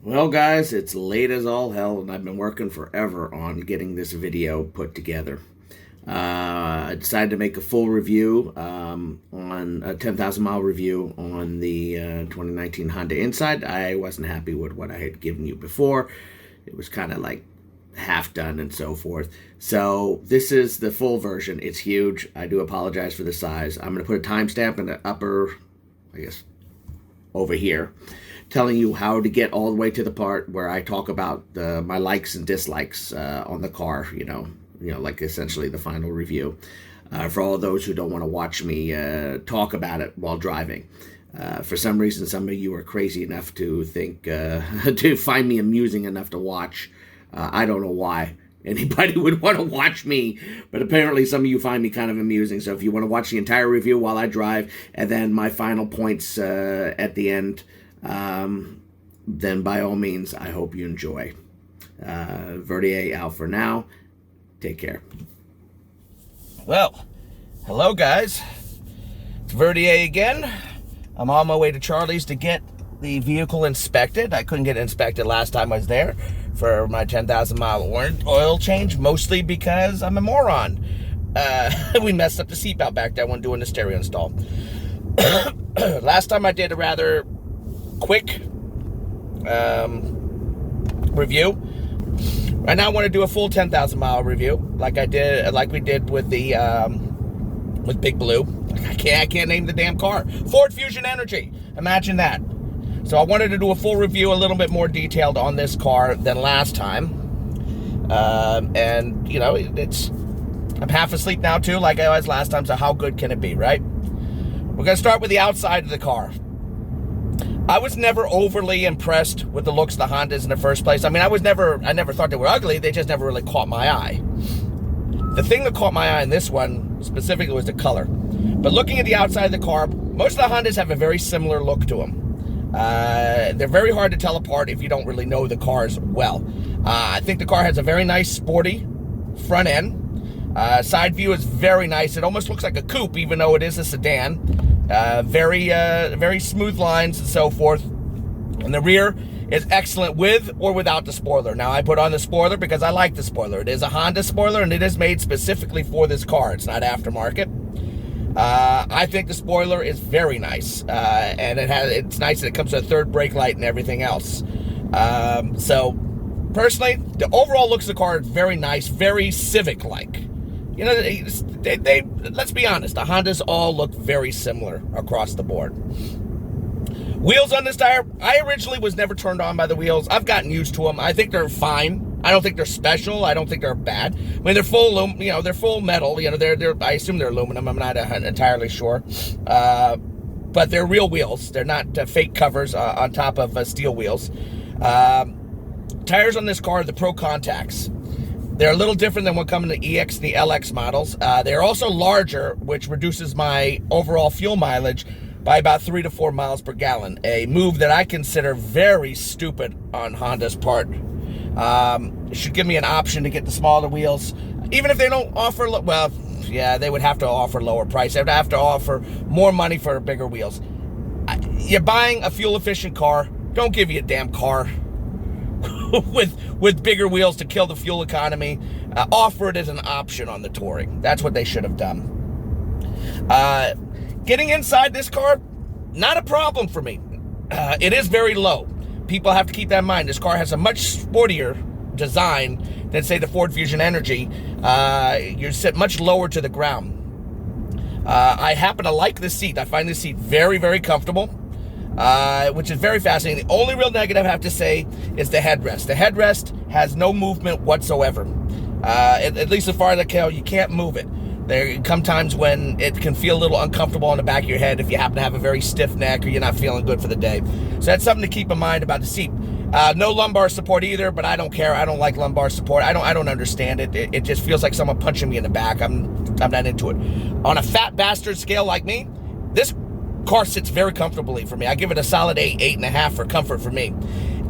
Well, guys, it's late as all hell, and I've been working forever on getting this video put together. I decided to make a full review on a 10,000 mile review on the 2019 Honda Insight. I wasn't happy with what I had given you before. It was kind of like half done and so forth. So this is the full version. It's huge. I do apologize for the size. I'm going to put a timestamp in the upper, I guess, over here, telling you how to get all the way to the part where I talk about my likes and dislikes on the car, like essentially the final review. For all those who don't want to watch me talk about it while driving. For some reason, some of you are crazy enough to think, to find me amusing enough to watch. I don't know why anybody would want to watch me, but apparently some of you find me kind of amusing. So if you want to watch the entire review while I drive, and then my final points at the end, then by all means, I hope you enjoy. Verdier out for now. Take care. Well, hello guys. It's Verdier again. I'm on my way to Charlie's to get the vehicle inspected. I couldn't get it inspected last time I was there for my 10,000 mile oil change, mostly because I'm a moron. We messed up the seatbelt back there when doing the stereo install. Last time I did a rather quick review. Right now I want to do a full 10,000 mile review, like we did with the with Big Blue. I can't name the damn car. Ford Fusion Energy. Imagine that. So I wanted to do a full review, a little bit more detailed on this car than last time. And I'm half asleep now too, like I was last time. So how good can it be, right? We're gonna start with the outside of the car. I was never overly impressed with the looks of the Hondas in the first place. I mean, I never thought they were ugly. They just never really caught my eye. The thing that caught my eye in this one specifically was the color. But looking at the outside of the car, most of the Hondas have a very similar look to them. They're very hard to tell apart if you don't really know the cars well. I think the car has a very nice sporty front end. Side view is very nice. It almost looks like a coupe, even though it is a sedan. Very smooth lines and so forth. And the rear is excellent with or without the spoiler. Now, I put on the spoiler because I like the spoiler. It is a Honda spoiler, and it is made specifically for this car. It's not aftermarket. I think the spoiler is very nice, and it's nice that it comes with a third brake light and everything else. So, personally, the overall looks of the car is very nice, very Civic-like. Let's be honest, the Hondas all look very similar across the board. Wheels on this tire, I originally was never turned on by the wheels. I've gotten used to them. I think they're fine. I don't think they're special. I don't think they're bad. I mean, they're full, they're full metal. I assume they're aluminum. I'm not entirely sure. But they're real wheels. They're not fake covers on top of steel wheels. Tires on this car are the Pro Contacts. They're a little different than what come in the EX and the LX models. They're also larger, which reduces my overall fuel mileage by about 3 to 4 miles per gallon. A move that I consider very stupid on Honda's part. It should give me an option to get the smaller wheels, even if they don't offer, they would have to offer lower price. They would have to offer more money for bigger wheels. You're buying a fuel-efficient car. Don't give you a damn car with bigger wheels to kill the fuel economy. Offer it as an option on the Touring. That's what they should have done. Getting inside this car, not a problem for me. It is very low. People have to keep that in mind. This car has a much sportier design than, say, the Ford Fusion Energy. You're set much lower to the ground. I happen to like this seat. I find this seat very, very comfortable, which is very fascinating. The only real negative I have to say is the headrest. The headrest has no movement whatsoever. At least as far as I can tell, you can't move it. There come times when it can feel a little uncomfortable on the back of your head if you happen to have a very stiff neck or you're not feeling good for the day. So that's something to keep in mind about the seat. No lumbar support either, but I don't care. I don't like lumbar support. I don't understand it. It just feels like someone punching me in the back. I'm not into it. On a fat bastard scale like me, this car sits very comfortably for me. I give it a solid 8, 8.5 for comfort for me.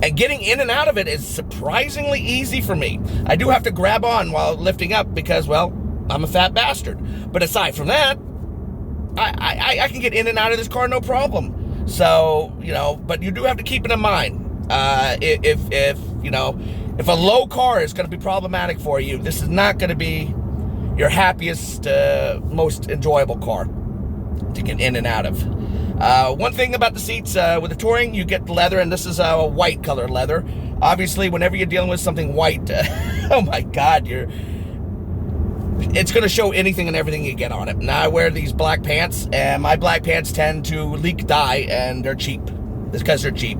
And getting in and out of it is surprisingly easy for me. I do have to grab on while lifting up because, I'm a fat bastard. But aside from that, I can get in and out of this car no problem. So, but you do have to keep it in mind. If you know, if a low car is going to be problematic for you, this is not going to be your happiest, most enjoyable car to get in and out of. One thing about the seats with the Touring, you get leather, and this is a white colored leather. Obviously, whenever you're dealing with something white, oh my God, it's going to show anything and everything you get on it. Now I wear these black pants, and my black pants tend to leak dye, and they're cheap. It's because they're cheap.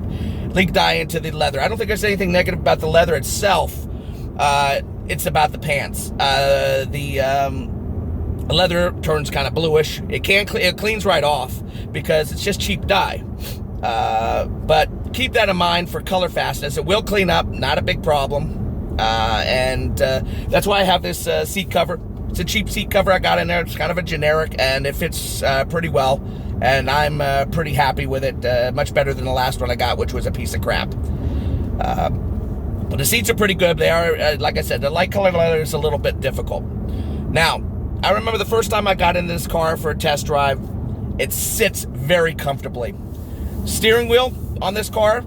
Leak dye into the leather. I don't think there's anything negative about the leather itself. It's about the pants. The leather turns kind of bluish. It cleans right off because it's just cheap dye. But keep that in mind for color fastness. It will clean up, not a big problem. And that's why I have this seat cover. It's a cheap seat cover I got in there. It's kind of a generic, and it fits pretty well. And I'm pretty happy with it. Much better than the last one I got, which was a piece of crap. But the seats are pretty good. They are, like I said, the light colored leather is a little bit difficult. Now, I remember the first time I got in this car for a test drive, it sits very comfortably. Steering wheel on this car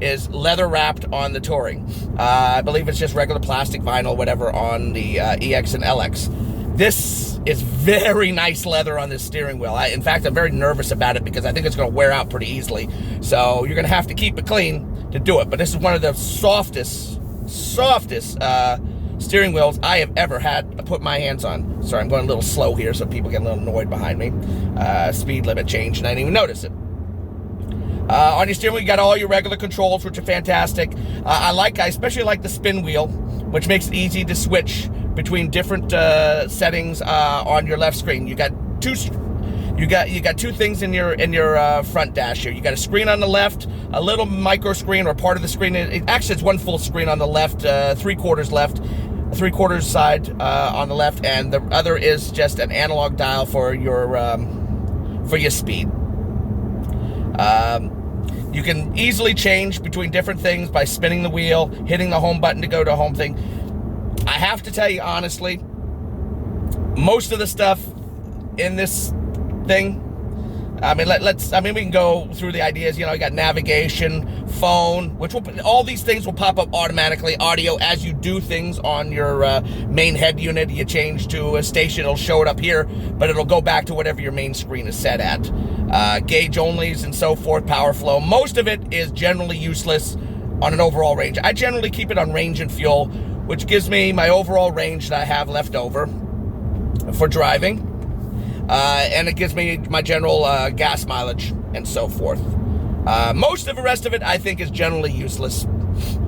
is leather wrapped on the Touring. I believe it's just regular plastic vinyl, whatever, on the EX and LX. This is very nice leather on this steering wheel. In fact, I'm very nervous about it because I think it's going to wear out pretty easily. So you're going to have to keep it clean to do it. But this is one of the softest steering wheels I have ever had to put my hands on. Sorry, I'm going a little slow here so people get a little annoyed behind me. Speed limit change, and I didn't even notice it. On your steering wheel, you got all your regular controls, which are fantastic. I especially like the spin wheel, which makes it easy to switch between different settings on your left screen. You got two things in your front dash here. You got a screen on the left, a little micro screen, or part of the screen. Actually, it's one full screen on the left, 3/4 left, 3/4 side on the left, and the other is just an analog dial for your speed. You can easily change between different things by spinning the wheel, hitting the home button to go to home thing. I have to tell you honestly, most of the stuff in this thing, I mean, we can go through the ideas. You know, you got navigation, phone, all these things will pop up automatically. Audio, as you do things on your main head unit, you change to a station, it'll show it up here, but it'll go back to whatever your main screen is set at. Gauge onlys and so forth, power flow. Most of it is generally useless on an overall range. I generally keep it on range and fuel, which gives me my overall range that I have left over for driving. And it gives me my general gas mileage and so forth. Most of the rest of it, I think, is generally useless.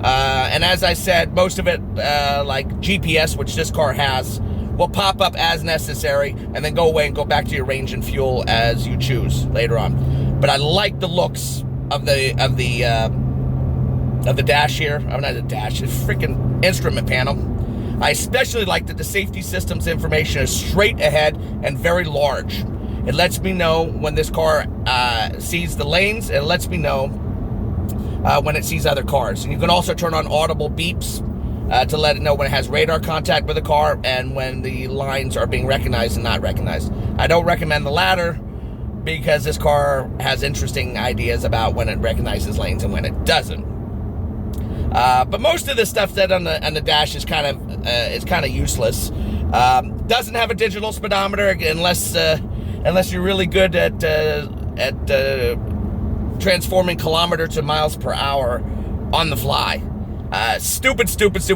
And as I said, most of it, like GPS, which this car has, will pop up as necessary and then go away and go back to your range and fuel as you choose later on. But I like the looks of the dash here. I'm not the dash, the freaking instrument panel. I especially like that the safety systems information is straight ahead and very large. It lets me know when this car sees the lanes. It lets me know when it sees other cars. And you can also turn on audible beeps to let it know when it has radar contact with the car and when the lines are being recognized and not recognized. I don't recommend the latter because this car has interesting ideas about when it recognizes lanes and when it doesn't. But most of the stuff said on the dash is kind of useless. Doesn't have a digital speedometer unless you're really good at transforming kilometers to miles per hour on the fly. Stupid.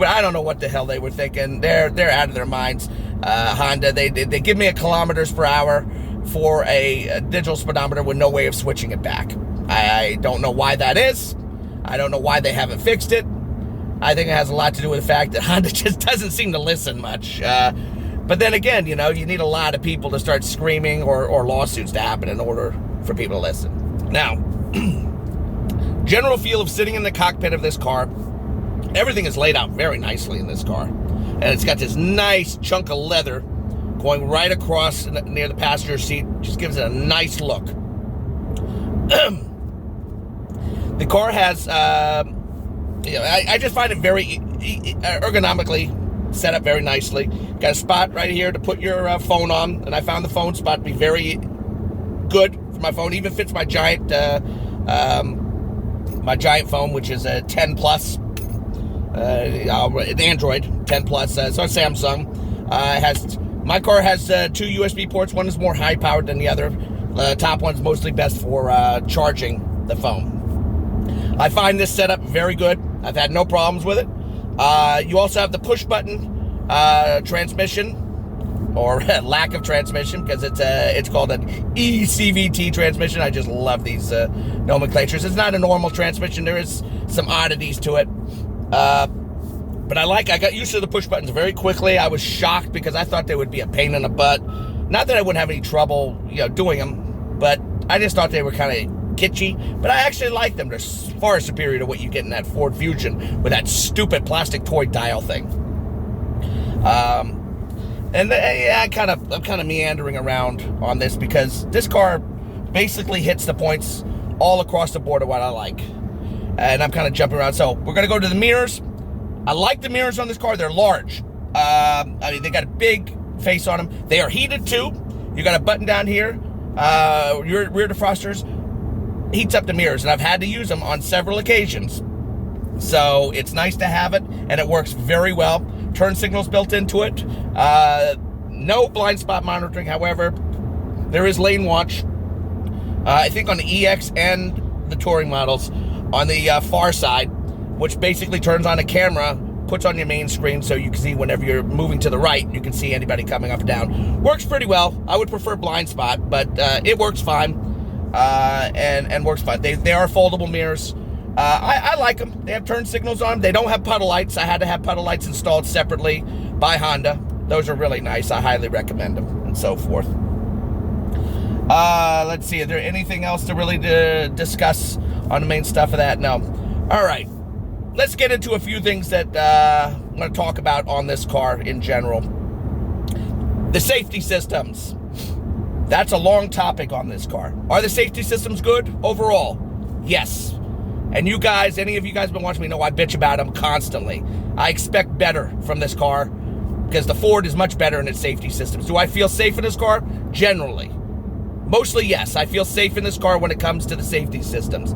I don't know what the hell they were thinking. They're out of their minds. Honda, they give me a kilometers per hour for a digital speedometer with no way of switching it back. I don't know why that is. I don't know why they haven't fixed it. I think it has a lot to do with the fact that Honda just doesn't seem to listen much. But then again, you know, you need a lot of people to start screaming or lawsuits to happen in order for people to listen. Now, general feel of sitting in the cockpit of this car, everything is laid out very nicely in this car. And it's got this nice chunk of leather going right across near the passenger seat. Just gives it a nice look. The car has, I just find it very ergonomically set up very nicely. Got a spot right here to put your phone on, and I found the phone spot to be very good for my phone. Even fits my giant my giant phone, which is a 10 plus, an Android 10 plus. So it's Samsung. My car has 2 USB ports. One is more high powered than the other. The top one's mostly best for charging the phone. I find this setup very good. I've had no problems with it. You also have the push button transmission, or lack of transmission, because it's called an ECVT transmission. I just love these nomenclatures. It's not a normal transmission. There is some oddities to it. But I got used to the push buttons very quickly. I was shocked because I thought they would be a pain in the butt. Not that I wouldn't have any trouble, doing them, but I just thought they were kind of kitschy. But I actually like them. They're far superior to what you get in that Ford Fusion with that stupid plastic toy dial thing. I'm kind of meandering around on this because this car basically hits the points all across the board of what I like. And I'm kind of jumping around. So we're going to go to the mirrors. I like the mirrors on this car. They're large. They got a big face on them. They are heated too. You got a button down here. Your rear defrosters heats up the mirrors, and I've had to use them on several occasions. So it's nice to have it, and it works very well. Turn signals built into it. No blind spot monitoring, however. There is lane watch. I think on the EX and the Touring models on the far side, which basically turns on a camera, puts on your main screen so you can see whenever you're moving to the right, you can see anybody coming up and down. Works pretty well. I would prefer blind spot, but it works fine, and works fine. They are foldable mirrors. I like them. They have turn signals on them. They don't have puddle lights. I had to have puddle lights installed separately by Honda. Those are really nice. I highly recommend them, and so forth. Let's see. Is there anything else to really discuss on the main stuff of that? No. All right. Let's get into a few things that I'm going to talk about on this car in general. The safety systems. That's a long topic on this car. Are the safety systems good overall? Yes. And you guys, any of you guys been watching me know I bitch about them constantly. I expect better from this car because the Ford is much better in its safety systems. Do I feel safe in this car? Generally. Mostly, yes. I feel safe in this car when it comes to the safety systems.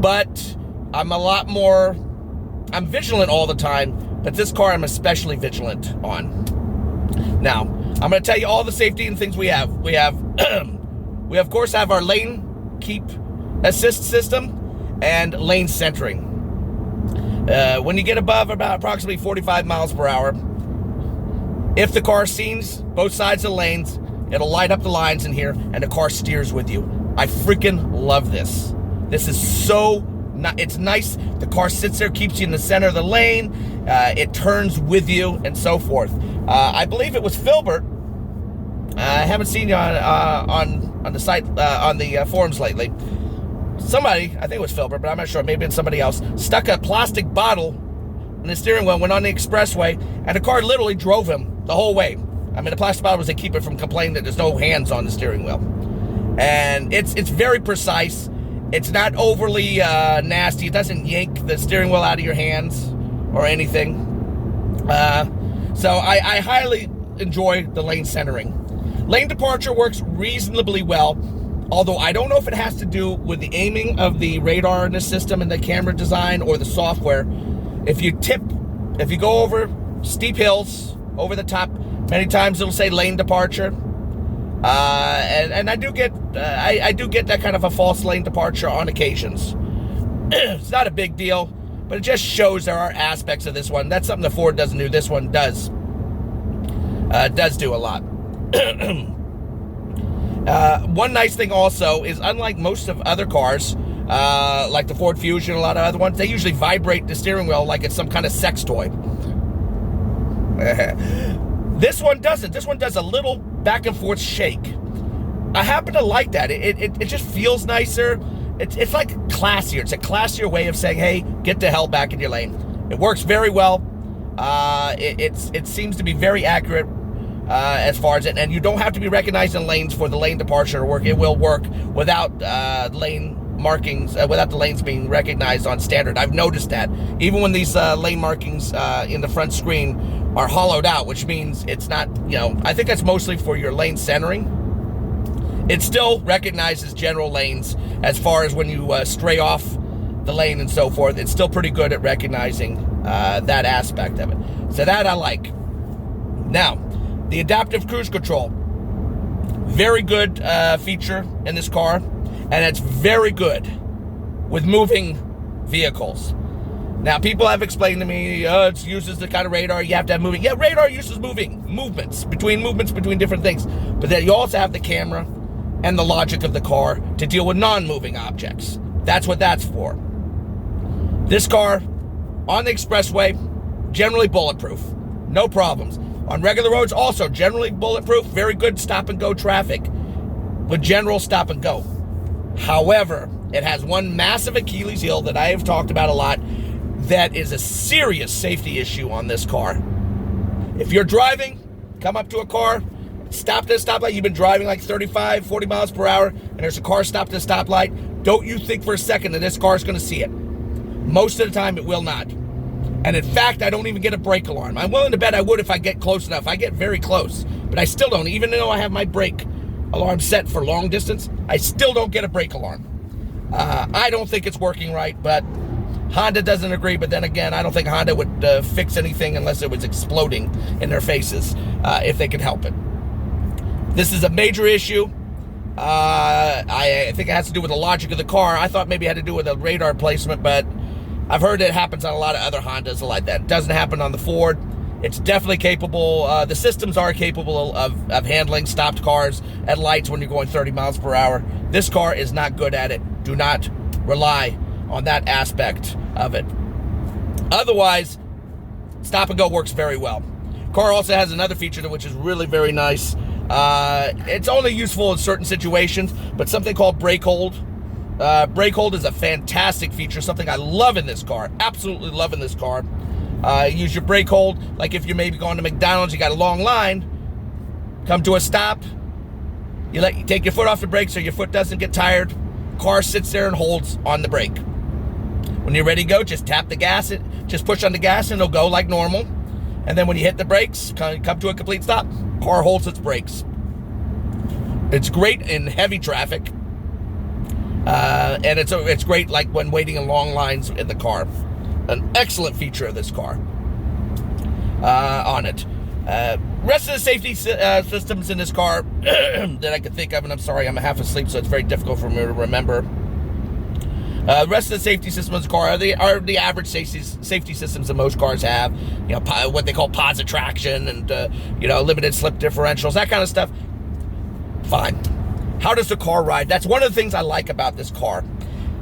But I'm vigilant all the time, but this car I'm especially vigilant on. Now, I'm going to tell you all the safety and things we have. We of course have our lane keep assist system and lane centering. When you get above about approximately 45 miles per hour, if the car sees both sides of the lanes, it'll light up the lines in here and the car steers with you. I freaking love this. This is so it's nice. The car sits there, keeps you in the center of the lane. It turns with you and so forth. I believe it was Filbert. I haven't seen you on the site, on the forums lately. Somebody, I think it was Filbert, but I'm not sure, maybe it's somebody else, stuck a plastic bottle in the steering wheel, went on the expressway, and the car literally drove him the whole way. I mean, the plastic bottle was to keep it from complaining that there's no hands on the steering wheel. And it's very precise. It's not overly nasty. It doesn't yank the steering wheel out of your hands or anything. So I highly enjoy the lane centering. Lane departure works reasonably well, although I don't know if it has to do with the aiming of the radar in the system and the camera design or the software. If you go over steep hills, over the top, many times it'll say lane departure. And I do get that kind of a false lane departure on occasions. It's not a big deal, but it just shows there are aspects of this one. That's something the Ford doesn't do. This one does do a lot. One nice thing also is, unlike most of other cars, like the Ford Fusion and a lot of other ones, they usually vibrate the steering wheel like it's some kind of sex toy. This one doesn't. This one does a little back and forth shake. I happen to like that. It just feels nicer. It's like classier. It's a classier way of saying, hey, get the hell back in your lane. It works very well. It seems to be very accurate as far as it, and you don't have to be recognizing lanes for the lane departure to work. It will work without lane markings, without the lanes being recognized on standard. I've noticed that. Even when these lane markings in the front screen are hollowed out, which means it's not, I think that's mostly for your lane centering. It still recognizes general lanes as far as when you stray off the lane and so forth. It's still pretty good at recognizing that aspect of it. So that I like. Now, the adaptive cruise control. Very good feature in this car, and it's very good with moving vehicles. Now, people have explained to me, it uses the kind of radar you have to have moving. Yeah, radar uses movements between different things. But then you also have the camera and the logic of the car to deal with non-moving objects. That's what that's for. This car, on the expressway, generally bulletproof. No problems. On regular roads, also generally bulletproof. Very good stop-and-go traffic with general stop-and-go. However, it has one massive Achilles heel that I have talked about a lot that is a serious safety issue on this car. If you're driving, come up to a car, stop at a stoplight, you've been driving like 35, 40 miles per hour, and there's a car stopped at a stoplight, don't you think for a second that this car is going to see it. Most of the time, it will not. And in fact, I don't even get a brake alarm. I'm willing to bet I would if I get close enough. I get very close, but I still don't. Even though I have my brake alarm set for long distance, I still don't get a brake alarm. I don't think it's working right, but Honda doesn't agree. But then again, I don't think Honda would fix anything unless it was exploding in their faces if they could help it. This is a major issue. I think it has to do with the logic of the car. I thought maybe it had to do with the radar placement, but I've heard it happens on a lot of other Hondas like that. It doesn't happen on the Ford. It's definitely capable. The systems are capable of handling stopped cars at lights when you're going 30 miles per hour. This car is not good at it. Do not rely on that aspect of it. Otherwise, stop and go works very well. Car also has another feature which is really very nice. It's only useful in certain situations, but something called brake hold. Brake hold is a fantastic feature, something I love in this car. Absolutely love in this car. Use your brake hold, like if you're maybe going to McDonald's, you got a long line, come to a stop, you take your foot off the brake so your foot doesn't get tired. Car sits there and holds on the brake. When you're ready to go, just tap the gas, just push on the gas and it'll go like normal. And then when you hit the brakes, come to a complete stop, car holds its brakes. It's great in heavy traffic. And it's great like when waiting in long lines in the car. An excellent feature of this car on it. Rest of the safety systems in this car that I could think of, and I'm sorry, I'm half asleep, so it's very difficult for me to remember. Rest of the safety systems in this car are the average safety systems that most cars have. You know, what they call positive traction and limited slip differentials, that kind of stuff. Fine. How does the car ride? That's one of the things I like about this car.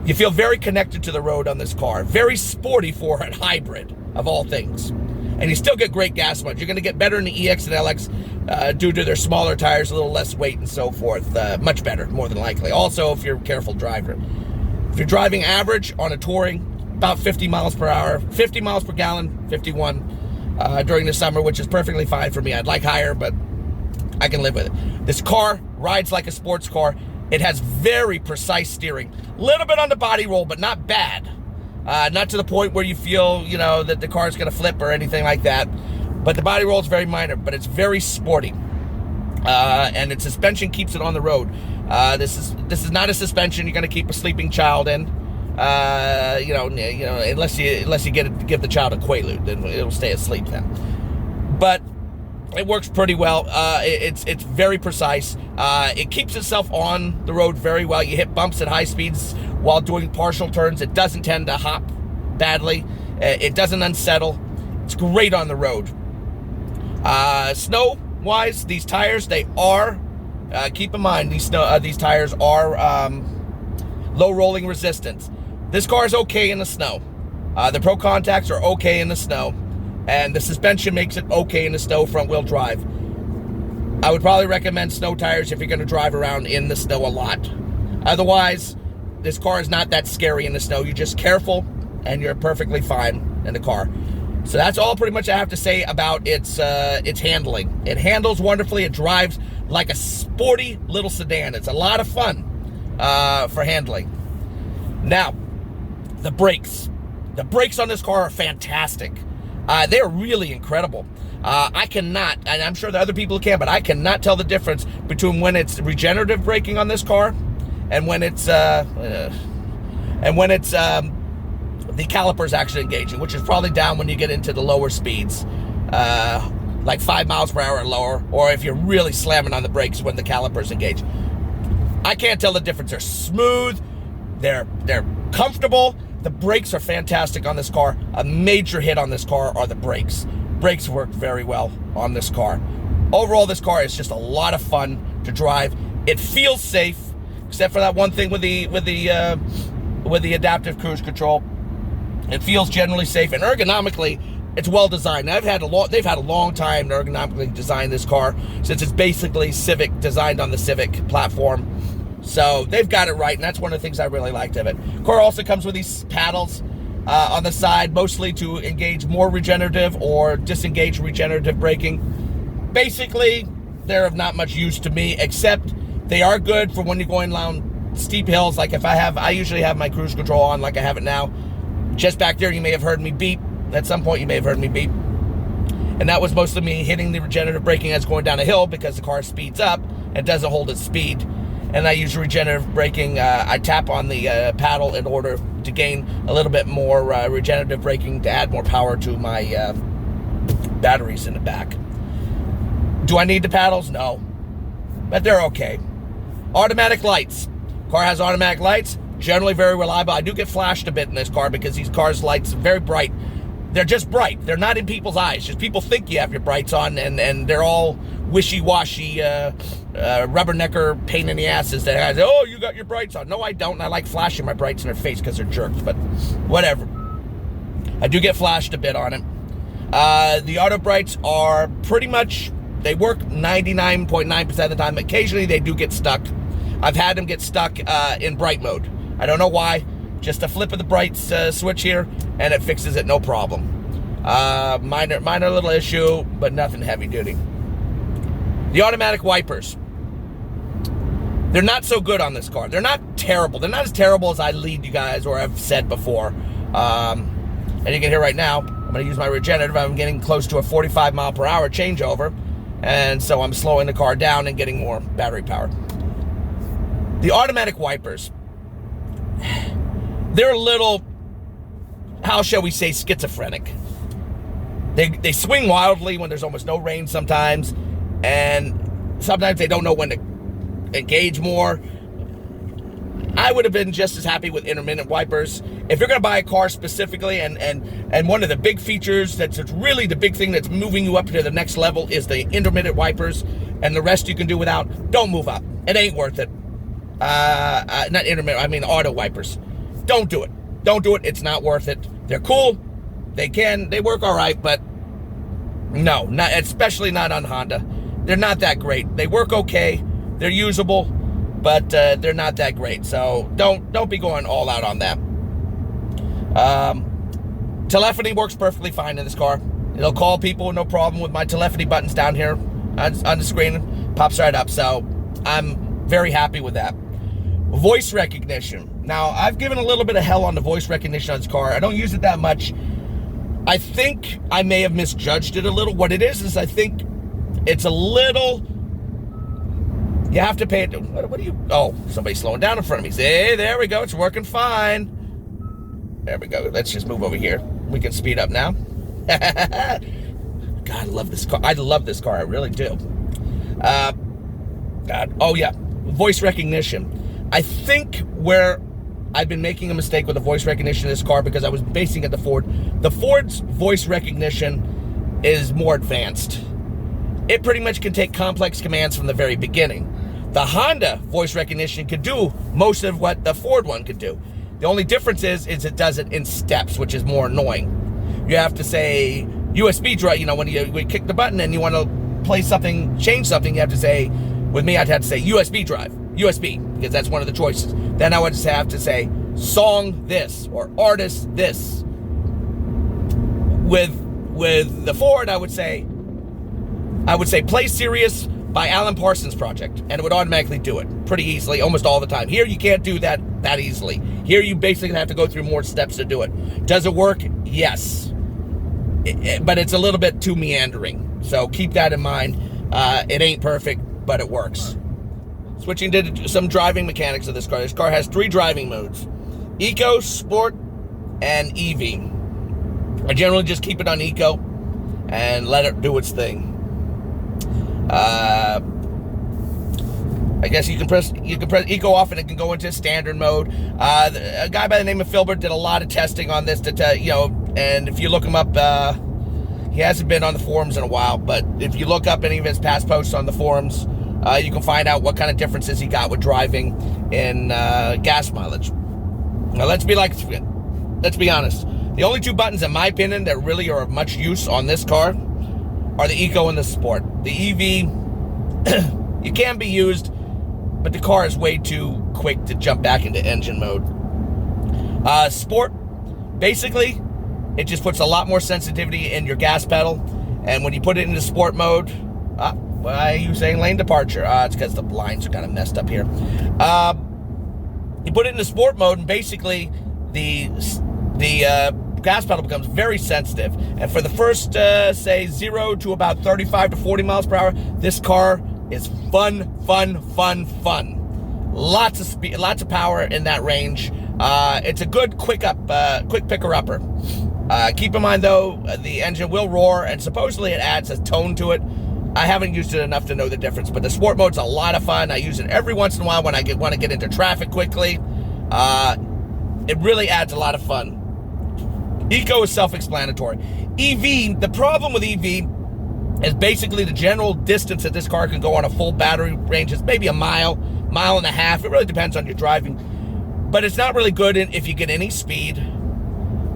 You feel very connected to the road on this car. Very sporty for a hybrid, of all things. And you still get great gas mileage. You're going to get better in the EX and LX due to their smaller tires, a little less weight and so forth. Much better, more than likely. Also, if you're a careful driver. If you're driving average on a touring, about 50 miles per hour, 50 miles per gallon, 51 during the summer, which is perfectly fine for me. I'd like higher, but I can live with it. This car rides like a sports car. It has very precise steering. A little bit on the body roll, but not bad. Not to the point where you feel, that the car's going to flip or anything like that. But the body roll is very minor, but it's very sporty. And its suspension keeps it on the road. This is not a suspension you're going to keep a sleeping child in. Unless you give the child a Quaalude, then it'll stay asleep then. But it works pretty well. It's very precise. It keeps itself on the road very well. You hit bumps at high speeds while doing partial turns. It doesn't tend to hop badly. It doesn't unsettle. It's great on the road. Snow-wise, these tires, they are, keep in mind, these tires are low rolling resistance. This car is okay in the snow. The Pro Contacts are okay in the snow. And the suspension makes it okay in the snow front-wheel drive. I would probably recommend snow tires if you're going to drive around in the snow a lot. Otherwise, this car is not that scary in the snow. You're just careful, and you're perfectly fine in the car. So that's all pretty much I have to say about its handling. It handles wonderfully. It drives like a sporty little sedan. It's a lot of fun for handling. Now, the brakes. The brakes on this car are fantastic. They're really incredible. I cannot, and I'm sure that other people can, but I cannot tell the difference between when it's regenerative braking on this car and when it's the caliper's actually engaging, which is probably down when you get into the lower speeds, like 5 miles per hour or lower, or if you're really slamming on the brakes when the caliper's engaged. I can't tell the difference. They're smooth, they're comfortable. The brakes are fantastic on this car. A major hit on this car are the brakes. Brakes work very well on this car. Overall, this car is just a lot of fun to drive. It feels safe, except for that one thing with the adaptive cruise control. It feels generally safe, and ergonomically, it's well designed. They've had a long time to ergonomically design this car, since it's basically Civic, designed on the Civic platform. So they've got it right, and that's one of the things I really liked of it. Car also comes with these paddles on the side, mostly to engage more regenerative or disengage regenerative braking. Basically, they're of not much use to me, except they are good for when you're going down steep hills. Like I usually have my cruise control on like I have it now. Just back there, you may have heard me beep. At some point, you may have heard me beep. And that was mostly me hitting the regenerative braking as going down a hill, because the car speeds up and doesn't hold its speed. And I use regenerative braking. I tap on the paddle in order to gain a little bit more regenerative braking to add more power to my batteries in the back. Do I need the paddles? No. But they're okay. Automatic lights. Car has automatic lights. Generally very reliable. I do get flashed a bit in this car because these cars' lights are very bright. They're just bright. They're not in people's eyes. Just people think you have your brights on, and they're all wishy-washy rubbernecker pain in the asses that oh, you got your brights on. No, I don't. And I like flashing my brights in their face because they're jerks, but whatever. I do get flashed a bit on it. The auto brights are pretty much, they work 99.9% of the time. Occasionally they do get stuck. I've had them get stuck in bright mode. I don't know why. Just a flip of the brights switch here, and it fixes it, no problem. Minor little issue, but nothing heavy duty. The automatic wipers. They're not so good on this car. They're not terrible. They're not as terrible as I lead you guys, or I've said before. And you can hear right now, I'm going to use my regenerative. I'm getting close to a 45 mile per hour changeover, and so I'm slowing the car down and getting more battery power. The automatic wipers, they're a little, how shall we say, schizophrenic. They swing wildly when there's almost no rain sometimes, and sometimes they don't know when to engage more. I would have been just as happy with intermittent wipers. If you're going to buy a car specifically, and one of the big features that's really the big thing that's moving you up to the next level is the intermittent wipers, and the rest you can do without, don't move up. It ain't worth it. Not intermittent, I mean auto wipers. Don't do it. Don't do it. It's not worth it. They're cool. They work all right, but no, not especially not on Honda. They're not that great. They work okay. They're usable, but they're not that great. So don't be going all out on that. Telephony works perfectly fine in this car. It'll call people, no problem, with my telephony buttons down here on the screen. Pops right up. So I'm very happy with that. Voice recognition. Now, I've given a little bit of hell on the voice recognition on this car. I don't use it that much. I think I may have misjudged it a little. What it is I think it's a little, you have to pay it. What do you, oh, somebody's slowing down in front of me. Hey, there we go. It's working fine. There we go. Let's just move over here. We can speed up now. God, I love this car. I love this car. I really do. God. Oh, yeah. Voice recognition. I think where I've been making a mistake with the voice recognition of this car, because I was basing it the Ford. The Ford's voice recognition is more advanced. It pretty much can take complex commands from the very beginning. The Honda voice recognition could do most of what the Ford one could do. The only difference is it does it in steps, which is more annoying. You have to say USB drive, when you kick the button and you want to play something, change something, you have to say, with me, I'd have to say USB drive, USB, because that's one of the choices. Then I would just have to say song this or artist this. With the Ford, I would say play Sirius by Alan Parsons Project, and it would automatically do it pretty easily, almost all the time. Here, you can't do that easily. Here, you basically have to go through more steps to do it. Does it work? Yes. But it's a little bit too meandering. So keep that in mind. It ain't perfect, but it works. Switching to some driving mechanics of this car. This car has 3 driving modes: Eco, Sport, and EV. I generally just keep it on Eco and let it do its thing. I guess you can press Eco off and it can go into standard mode. A guy by the name of Filbert did a lot of testing on this and if you look him up, he hasn't been on the forums in a while, but if you look up any of his past posts on the forums, you can find out what kind of differences he got with driving in gas mileage. Now let's be honest. The only two buttons, in my opinion, that really are of much use on this car are the Eco and the Sport. The EV, it can be used, but the car is way too quick to jump back into engine mode. Sport, basically, it just puts a lot more sensitivity in your gas pedal, and when you put it into Sport mode, why are you saying lane departure? It's because the lines are kind of messed up here. You put it into Sport mode, and basically the gas pedal becomes very sensitive, and for the first say 0 to about 35 to 40 miles per hour, this car is fun. Lots of speed, lots of power in that range. It's a good quick picker-upper. Keep in mind though, the engine will roar, and supposedly it adds a tone to it. I haven't used it enough to know the difference, but the Sport mode's a lot of fun. I use it every once in a while when I want to get into traffic quickly. It really adds a lot of fun. Eco is self-explanatory. EV, the problem with EV is basically the general distance that this car can go on a full battery range is maybe a mile and a half. It really depends on your driving, but it's not really good if you get any speed.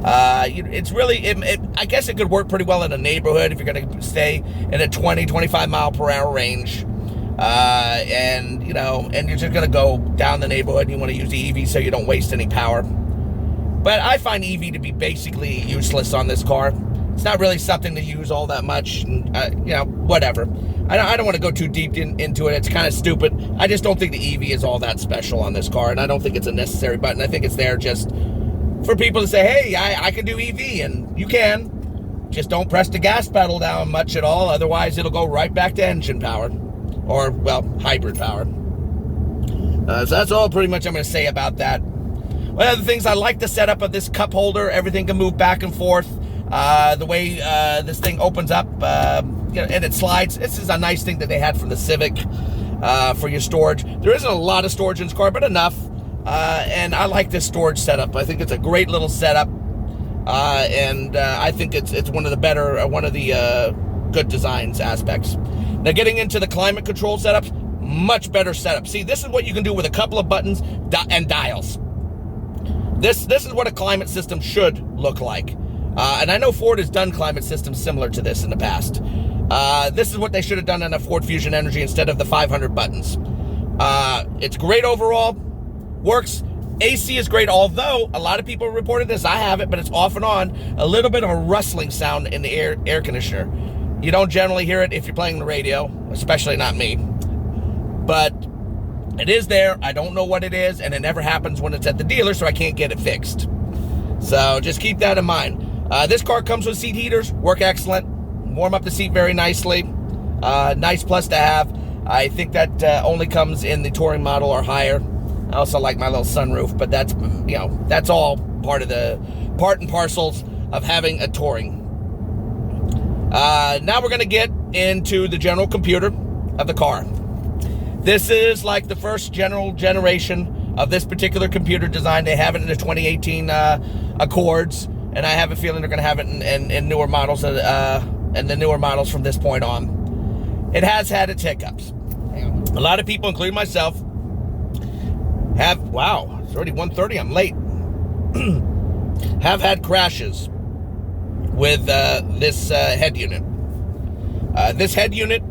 It's really, I guess it could work pretty well in a neighborhood if you're going to stay in a 20, 25 mile per hour range. And you're just going to go down the neighborhood and you want to use the EV so you don't waste any power. But I find EV to be basically useless on this car. It's not really something to use all that much, and, whatever. I don't want to go too deep into it. It's kind of stupid. I just don't think the EV is all that special on this car, and I don't think it's a necessary button. I think it's there just for people to say, hey, I can do EV, and you can. Just don't press the gas pedal down much at all, otherwise it'll go right back to engine power, or, well, hybrid power. So that's all pretty much I'm going to say about that. One of the things, I like the setup of this cup holder. Everything can move back and forth. The way this thing opens up, and it slides. This is a nice thing that they had from the Civic for your storage. There isn't a lot of storage in this car, but enough. And I like this storage setup. I think it's a great little setup, and I think it's one of the good designs aspects. Now, getting into the climate control setups, much better setup. See, this is what you can do with a couple of buttons and dials. This is what a climate system should look like. And I know Ford has done climate systems similar to this in the past. This is what they should have done on a Ford Fusion Energy instead of the 500 buttons. It's great overall. Works. AC is great, although a lot of people reported this. I have it, but it's off and on. A little bit of a rustling sound in the air conditioner. You don't generally hear it if you're playing the radio, especially not me. But it is there. I don't know what it is, and it never happens when it's at the dealer, so I can't get it fixed. So just keep that in mind. This car comes with seat heaters, work excellent, warm up the seat very nicely. Nice plus to have. I think that only comes in the touring model or higher. I also like my little sunroof, but that's all part and parcels of having a touring. Now we're going to get into the general computer of the car. This is like the first generation of this particular computer design. They have it in the 2018 Accords, and I have a feeling they're going to have it in newer models, and the newer models from this point on. It has had its hiccups. A lot of people, including myself, wow, it's already 1:30, I'm late, have had crashes with this head unit. This head unit,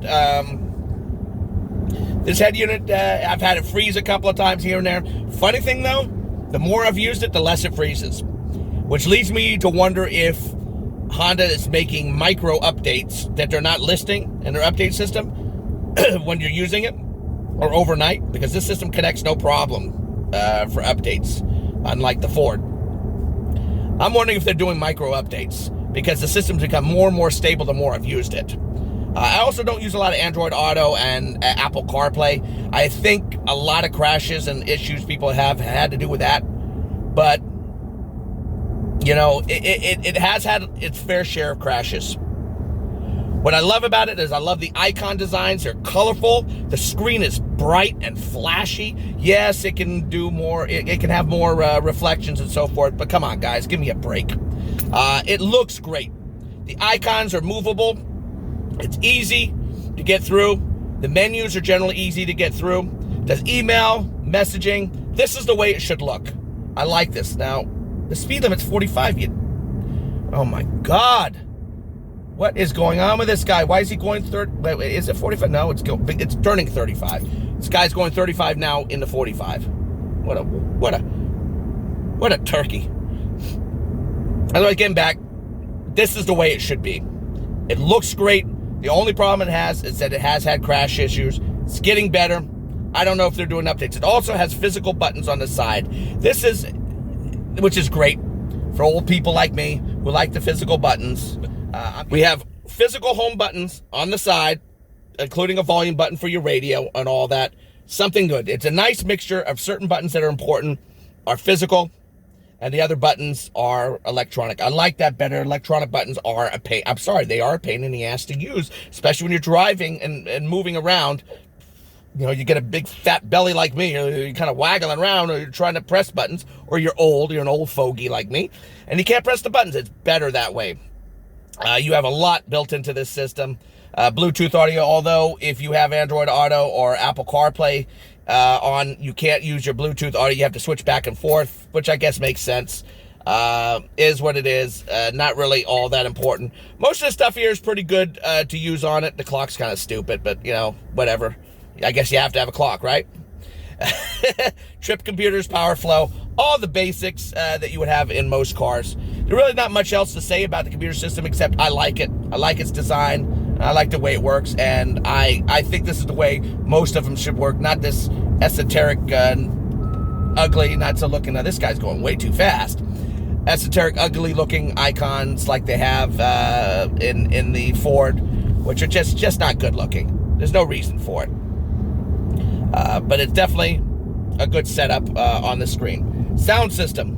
I've had it freeze a couple of times here and there. Funny thing though, the more I've used it, the less it freezes. Which leads me to wonder if Honda is making micro updates that they're not listing in their update system when you're using it, or overnight, because this system connects no problem for updates, unlike the Ford. I'm wondering if they're doing micro updates, because the system's become more and more stable the more I've used it. I also don't use a lot of Android Auto and Apple CarPlay. I think a lot of crashes and issues people have had to do with that. But, You know, it has had its fair share of crashes. What I love about it is I love the icon designs. They're colorful. The screen is bright and flashy. Yes, it can do more. It can have more reflections and so forth. But come on, guys, give me a break. It looks great. The icons are movable. It's easy to get through. The menus are generally easy to get through. Does email, messaging. This is the way it should look. I like this. Now, the speed limit's 45. Oh my God. What is going on with this guy? Why is he going 30? Wait, is it 45? No, it's turning 35. This guy's going 35 now into 45. What a turkey. Anyway, getting back, this is the way it should be. It looks great. The only problem it has is that it has had crash issues. It's getting better. I don't know if they're doing updates. It also has physical buttons on the side. Which is great for old people like me who like the physical buttons. We have physical home buttons on the side, including a volume button for your radio and all that. Something good. It's a nice mixture of certain buttons that are important are physical, and the other buttons are electronic. I like that better. Electronic buttons are a pain. I'm sorry, they are a pain in the ass to use, especially when you're driving and moving around. You know, you get a big fat belly like me, you're kind of waggling around, or you're trying to press buttons, or you're an old fogey like me, and you can't press the buttons. It's better that way. You have a lot built into this system. Bluetooth audio, although if you have Android Auto or Apple CarPlay on, you can't use your Bluetooth audio. You have to switch back and forth, which I guess makes sense. Is what it is. Not really all that important. Most of the stuff here is pretty good to use on it. The clock's kind of stupid, but, you know, whatever. I guess you have to have a clock, right? Trip computers, power flow, all the basics that you would have in most cars. There's really not much else to say about the computer system except I like it. I like its design. I like the way it works, and I think this is the way most of them should work, not this esoteric, ugly, not so looking. Now, this guy's going way too fast. Esoteric, ugly-looking icons like they have in the Ford, which are just not good-looking. There's no reason for it. But it's definitely a good setup on the screen. Sound system.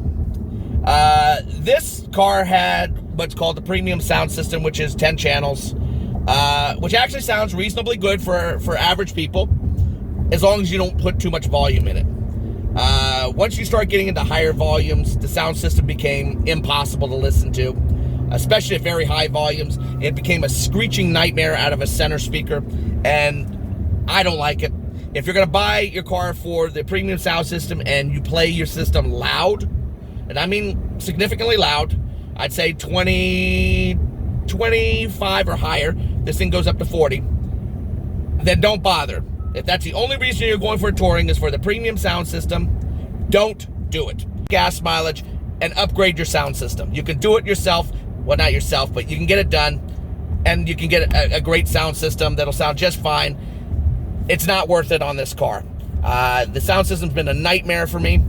This car had what's called the premium sound system, which is 10 channels, which actually sounds reasonably good for average people, as long as you don't put too much volume in it. Once you start getting into higher volumes, the sound system became impossible to listen to, especially at very high volumes. It became a screeching nightmare out of a center speaker, and I don't like it. If you're going to buy your car for the premium sound system and you play your system loud, and I mean significantly loud, I'd say 20, 25 or higher, this thing goes up to 40, then don't bother. If that's the only reason you're going for touring is for the premium sound system, don't do it. Gas mileage and upgrade your sound system. You can do it yourself. Well, not yourself, but you can get it done, and you can get a great sound system that'll sound just fine. It's not worth it on this car. The sound system's been a nightmare for me,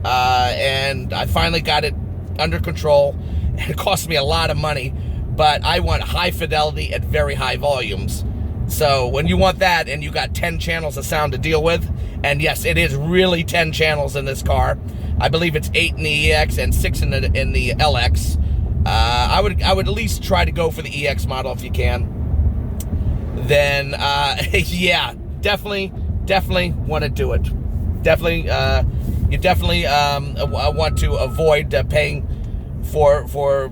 and I finally got it under control. It cost me a lot of money, but I want high fidelity at very high volumes. So when you want that and you got 10 channels of sound to deal with, and yes, it is really 10 channels in this car. I believe it's 8 in the EX and 6 in the LX. I would at least try to go for the EX model if you can. Then yeah, definitely want to do it. You definitely want to avoid paying for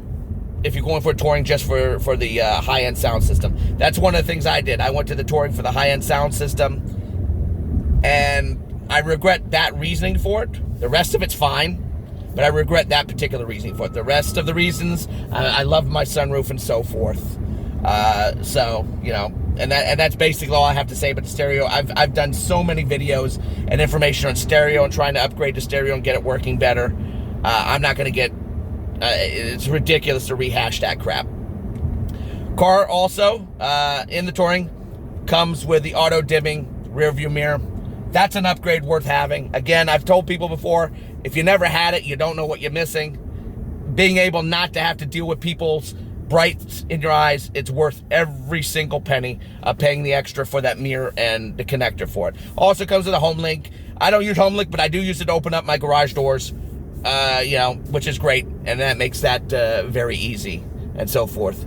if you're going for touring just for the high-end sound system. That's one of the things I did. I went to the touring for the high-end sound system, and I regret that reasoning for it. The rest of it's fine, but I regret that particular reasoning for it. The rest of the reasons, I love my sunroof and so forth. So, you know, and that's basically all I have to say about the stereo. I've done so many videos and information on stereo and trying to upgrade the stereo and get it working better. I'm not going to get, it's ridiculous to rehash that crap. Car also, in the touring, comes with the auto dimming rear view mirror. That's an upgrade worth having. Again, I've told people before, if you never had it, you don't know what you're missing. Being able not to have to deal with people's brights in your eyes, it's worth every single penny of paying the extra for that mirror and the connector for it. Also comes with a home link. I don't use home link, but I do use it to open up my garage doors. which is great, and that makes that very easy and so forth.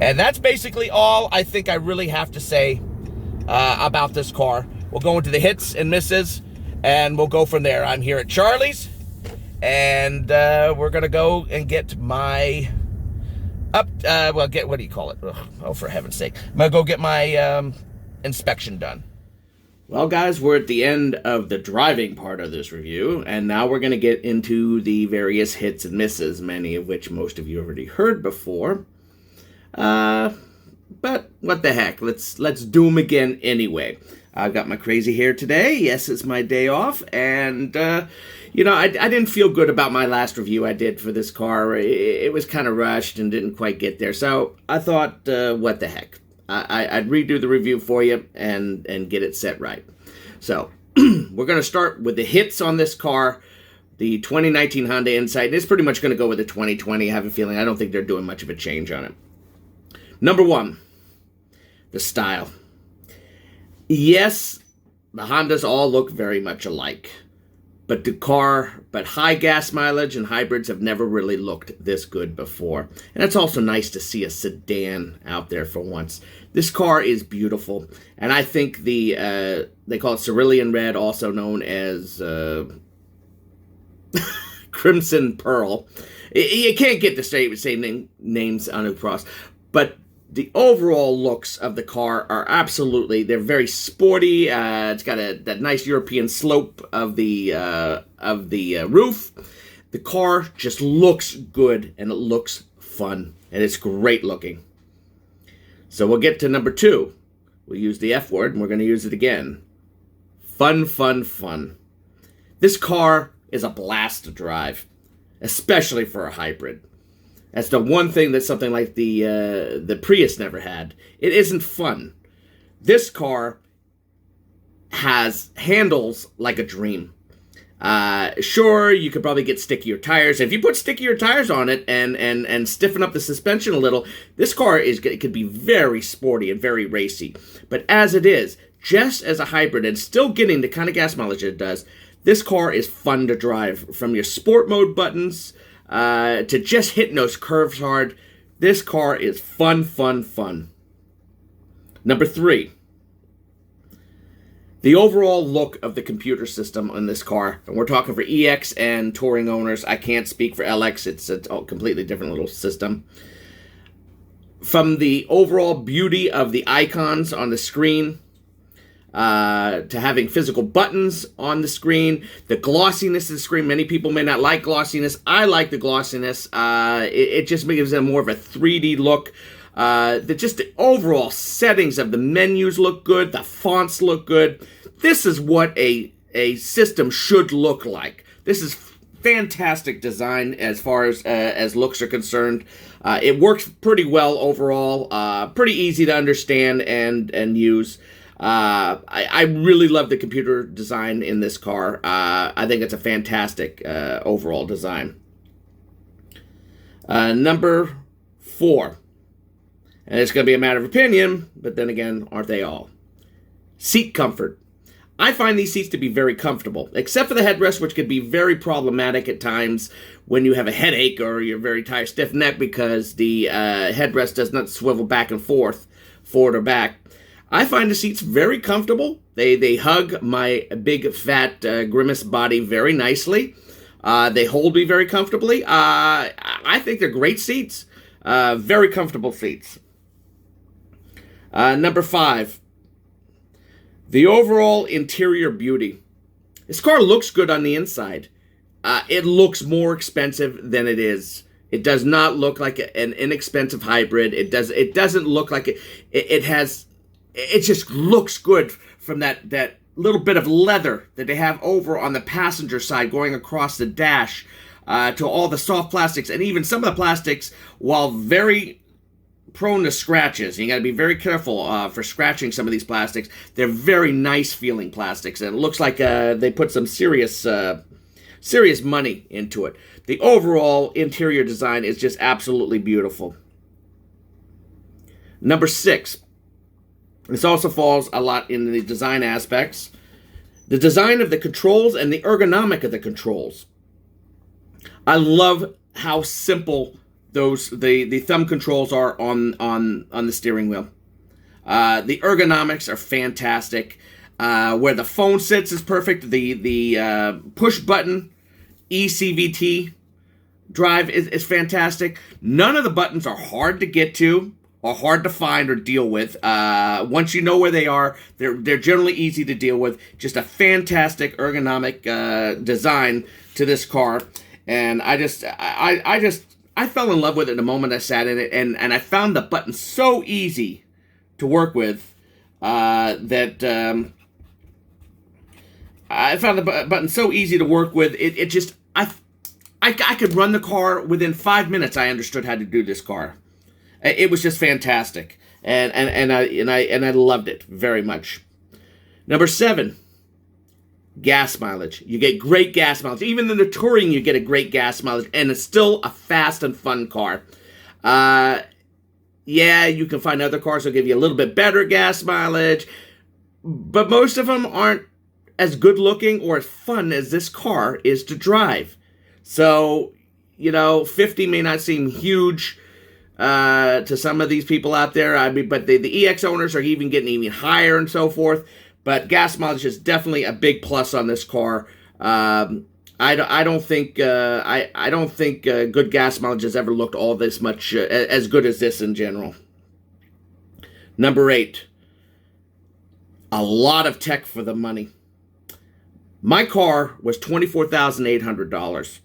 And that's basically all I think I really have to say about this car. We'll go into the hits and misses, and we'll go from there. I'm here at Charlie's, and we're going to go and get my what do you call it? Oh, for heaven's sake. I'm going to go get my inspection done. Well, guys, we're at the end of the driving part of this review, and now we're going to get into the various hits and misses, many of which most of you already heard before. But what the heck, let's do them again anyway. I've got my crazy hair today. Yes, it's my day off, and I didn't feel good about my last review I did for this car. It was kind of rushed and didn't quite get there, so I thought, what the heck. I'd redo the review for you and get it set right. So, we're going to start with the hits on this car, the 2019 Honda Insight. And it's pretty much going to go with the 2020, I have a feeling. I don't think they're doing much of a change on it. Number one, the style. Yes, the Hondas all look very much alike. But high gas mileage and hybrids have never really looked this good before. And it's also nice to see a sedan out there for once. This car is beautiful. And I think they call it cerulean red, also known as crimson pearl. You can't get the same names on the cross. But the overall looks of the car are they're very sporty. It's got that nice European slope of the roof. The car just looks good, and it looks fun, and it's great looking. So we'll get to number two. We'll use the F word, and we're going to use it again. Fun, fun, fun. This car is a blast to drive, especially for a hybrid. That's the one thing that something like the Prius never had. It isn't fun. This car has handles like a dream. Sure, you could probably get stickier tires. If you put stickier tires on it and stiffen up the suspension a little, this car could be very sporty and very racy. But as it is, just as a hybrid and still getting the kind of gas mileage it does, this car is fun to drive. From your sport mode buttons to just hitting those curves hard, this car is fun, fun, fun. Number three, the overall look of the computer system on this car. And we're talking for EX and Touring owners. I can't speak for LX. It's a completely different little system. From the overall beauty of the icons on the screen, to having physical buttons on the screen, the glossiness of the screen. Many people may not like glossiness. I like the glossiness. It just gives them more of a 3D look. The overall settings of the menus look good. The fonts look good. This is what a system should look like. This is fantastic design as far as looks are concerned. It works pretty well overall. Pretty easy to understand and use. I really love the computer design in this car. I think it's a fantastic overall design. Number four. And it's going to be a matter of opinion, but then again, aren't they all? Seat comfort. I find these seats to be very comfortable, except for the headrest, which could be very problematic at times when you have a headache or you're very tired, stiff neck, because the headrest does not swivel back and forth, forward or back. I find the seats very comfortable. They hug my big, fat, grimace body very nicely. They hold me very comfortably. I think they're great seats. Very comfortable seats. Number five, the overall interior beauty. This car looks good on the inside. It looks more expensive than it is. It does not look like an inexpensive hybrid. It doesn't look like it just looks good from that little bit of leather that they have over on the passenger side going across the dash to all the soft plastics, and even some of the plastics, while very prone to scratches. You got to be very careful for scratching some of these plastics. They're very nice feeling plastics, and it looks like they put some serious money into it. The overall interior design is just absolutely beautiful. Number six. This also falls a lot in the design aspects. The design of the controls and the ergonomic of the controls. I love how simple the thumb controls are on the steering wheel. The ergonomics are fantastic. Where the phone sits is perfect. The push button ECVT drive is fantastic. None of the buttons are hard to get to or hard to find or deal with. Once you know where they are, they're generally easy to deal with. Just a fantastic ergonomic design to this car, and I fell in love with it the moment I sat in it, and I found the button so easy to work with that I found the button so easy to work with. It just I could run the car within 5 minutes. I understood how to do this car. It was just fantastic, and I loved it very much. Number 7, gas mileage. You get great gas mileage. Even in the touring, you get a great gas mileage, and it's still a fast and fun car. Yeah, you can find other cars that'll give you a little bit better gas mileage, but most of them aren't as good looking or as fun as this car is to drive. So, 50 may not seem huge to some of these people out there. I mean, but the EX owners are even getting even higher and so forth. But gas mileage is definitely a big plus on this car. I don't think good gas mileage has ever looked all this much as good as this in general. Number 8, a lot of tech for the money. My car was $24,800.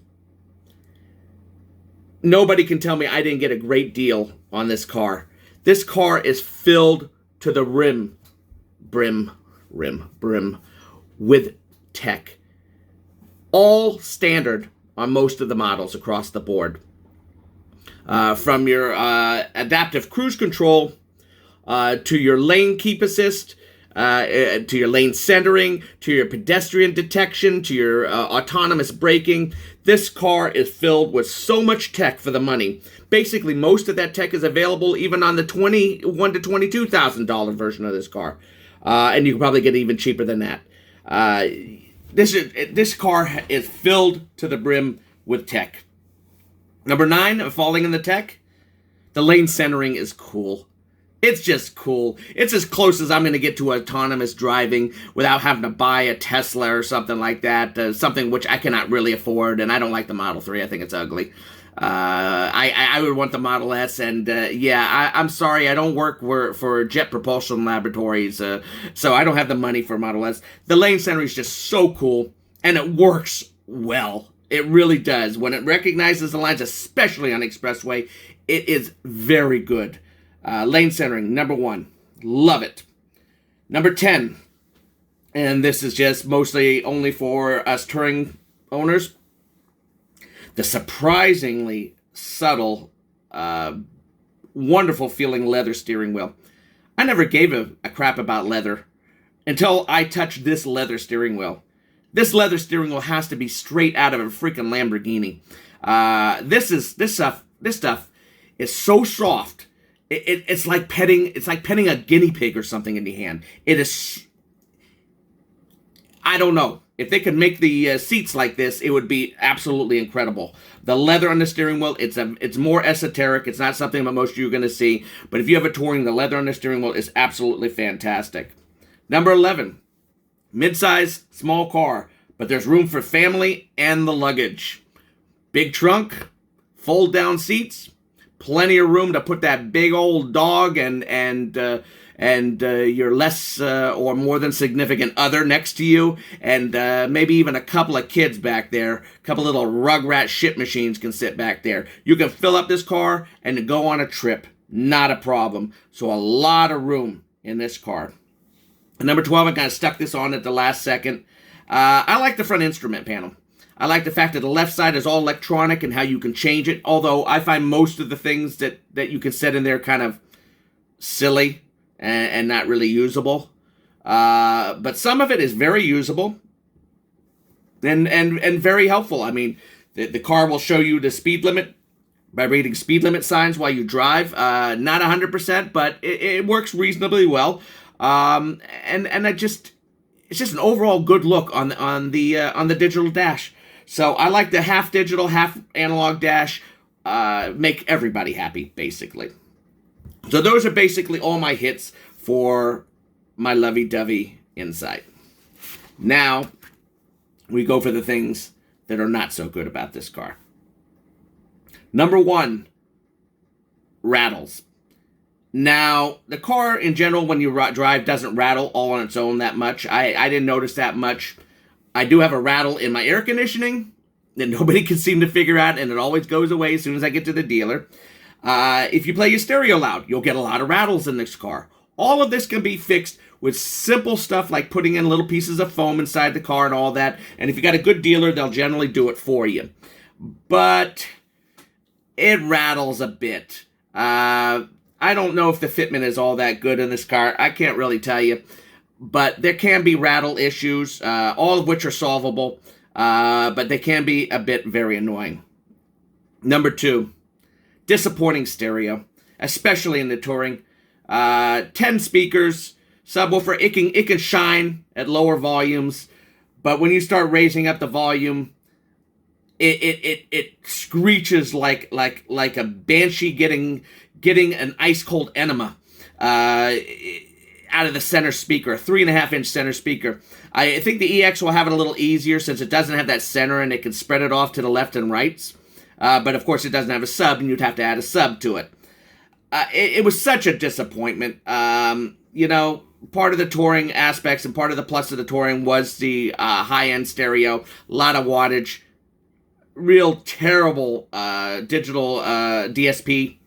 Nobody can tell me I didn't get a great deal on this car. This car is filled to the brim with tech. All standard on most of the models across the board. From your adaptive cruise control to your lane keep assist, to your lane centering, to your pedestrian detection, to your autonomous braking. This car is filled with so much tech for the money. Basically, most of that tech is available even on the $21,000 to $22,000 version of this car. And you can probably get it even cheaper than that. This car is filled to the brim with tech. Number 9, falling in the tech, the lane centering is cool. It's just cool. It's as close as I'm going to get to autonomous driving without having to buy a Tesla or something like that. Something which I cannot really afford, and I don't like the Model 3. I think it's ugly. I would want the Model S, and I'm sorry, I don't work for Jet Propulsion Laboratories, so I don't have the money for Model S. The lane centering is just so cool, and it works well. It really does. When it recognizes the lines, especially on Expressway, it is very good. Lane centering, number 1. Love it. Number 10, and this is just mostly only for us touring owners, the surprisingly subtle, wonderful feeling leather steering wheel. I never gave a crap about leather until I touched this leather steering wheel. This leather steering wheel has to be straight out of a freaking Lamborghini. This stuff is so soft. It's like petting a guinea pig or something in the hand. It is. I don't know. If they could make the seats like this, it would be absolutely incredible. The leather on the steering wheel, it's more esoteric. It's not something that most of you are going to see. But if you have a touring, the leather on the steering wheel is absolutely fantastic. Number 11, midsize, small car, but there's room for family and the luggage. Big trunk, fold down seats. Plenty of room to put that big old dog and your less or more than significant other next to you, and maybe even a couple of kids back there. A couple little rugrat shit machines can sit back there. You can fill up this car and go on a trip. Not a problem. So a lot of room in this car. And number 12, I kind of stuck this on at the last second. I like the front instrument panel. I like the fact that the left side is all electronic and how you can change it, although I find most of the things that you can set in there kind of silly and not really usable. But some of it is very usable and very helpful. I mean, the car will show you the speed limit by reading speed limit signs while you drive. Not 100%, but it works reasonably well. And it's just an overall good look on the digital dash. So I like the half digital, half analog dash. Make everybody happy, basically. So those are basically all my hits for my lovey-dovey Insight. Now, we go for the things that are not so good about this car. Number one, rattles. Now, the car in general, when you drive, doesn't rattle all on its own that much. I didn't notice that much. I do have a rattle in my air conditioning that nobody can seem to figure out, and it always goes away as soon as I get to the dealer. If you play your stereo loud, you'll get a lot of rattles in this car. All of this can be fixed with simple stuff like putting in little pieces of foam inside the car and all that. And if you got a good dealer, they'll generally do it for you. But it rattles a bit. I don't know if the fitment is all that good in this car. I can't really tell you. But there can be rattle issues, all of which are solvable. But they can be a bit very annoying. Number two, disappointing stereo, especially in the touring. 10 speakers, subwoofer, it can shine at lower volumes, but when you start raising up the volume, it screeches like a banshee getting an ice cold enema out of the center speaker, a 3.5-inch center speaker. I think the EX will have it a little easier since it doesn't have that center and it can spread it off to the left and rights. But of course it doesn't have a sub, and you'd have to add a sub to it. It was such a disappointment. Part of the touring aspects and part of the plus of the touring was the high-end stereo, a lot of wattage, real terrible digital DSP